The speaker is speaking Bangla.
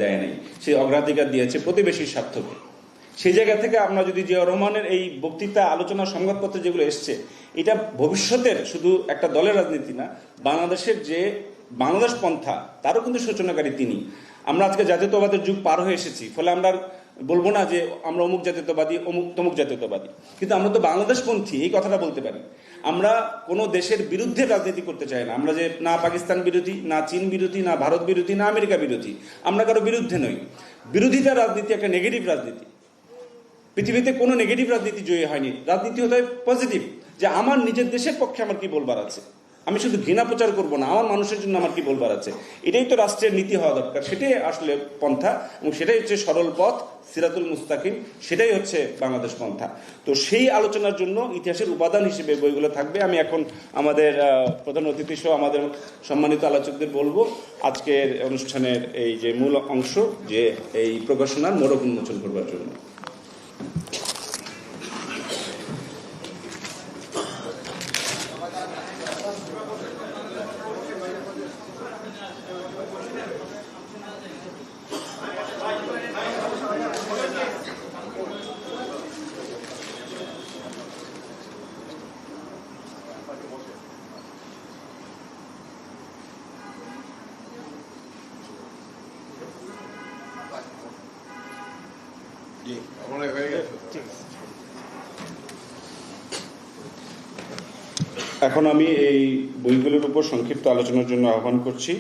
দেয় নাই, সে অগ্রাধিকার দিয়েছে প্রতিবেশীর স্বার্থকে। সেই জায়গা থেকে আমরা যদি জিয়াউর রহমানের এই বক্তৃতা, আলোচনা, সংবাদপত্রে যেগুলো এসছে, এটা ভবিষ্যতের শুধু একটা দলের রাজনীতি না, বাংলাদেশের যে বাংলাদেশ পন্থা তারও কিন্তু সূচনাকারী তিনি। আমরা আজকে জাতীয়তাবাদের যুগ পার হয়ে এসেছি, ফলে আমরা বলবো না যে আমরা অমুক জাতীয়তাবাদী, অমুক তমুক জাতীয়তাবাদী, কিন্তু আমরা তো বাংলাদেশপন্থী, এই কথাটা বলতে পারি। আমরা কোনো দেশের বিরুদ্ধে রাজনীতি করতে চাই না। আমরা যে না পাকিস্তান বিরোধী, না চীন বিরোধী, না ভারত বিরোধী, না আমেরিকা বিরোধী, আমরা কারো বিরুদ্ধে নই। বিরোধিতা রাজনীতি একটা নেগেটিভ রাজনীতি। পৃথিবীতে কোনো নেগেটিভ রাজনীতি জয়ী হয়নি। রাজনীতি হতে হয় পজিটিভ, যে আমার নিজের দেশের পক্ষে আমার কি বলবার আছে, আমি শুধু ঘৃণা প্রচার করবো না, আমার মানুষের জন্য আমার কি বলবার আছে। এটাই তো রাষ্ট্রের নীতি হওয়া দরকার, সেটাই আসলে পন্থা, এবং সেটাই হচ্ছে সরল পথ, সিরাতুল মুস্তাকিম, সেটাই হচ্ছে বাংলাদেশ পন্থা। তো সেই আলোচনার জন্য ইতিহাসের উপাদান হিসেবে বইগুলো থাকবে। আমি এখন আমাদের প্রধান অতিথি সহ আমাদের সম্মানিত আলোচকদের বলবো আজকের অনুষ্ঠানের এই যে মূল অংশ, যে এই প্রকাশনার মোড়ক উন্মোচন করবার জন্য। এখন আমি এই বইগুলোর উপর সংক্ষিপ্ত আলোচনার জন্য আহ্বান করছি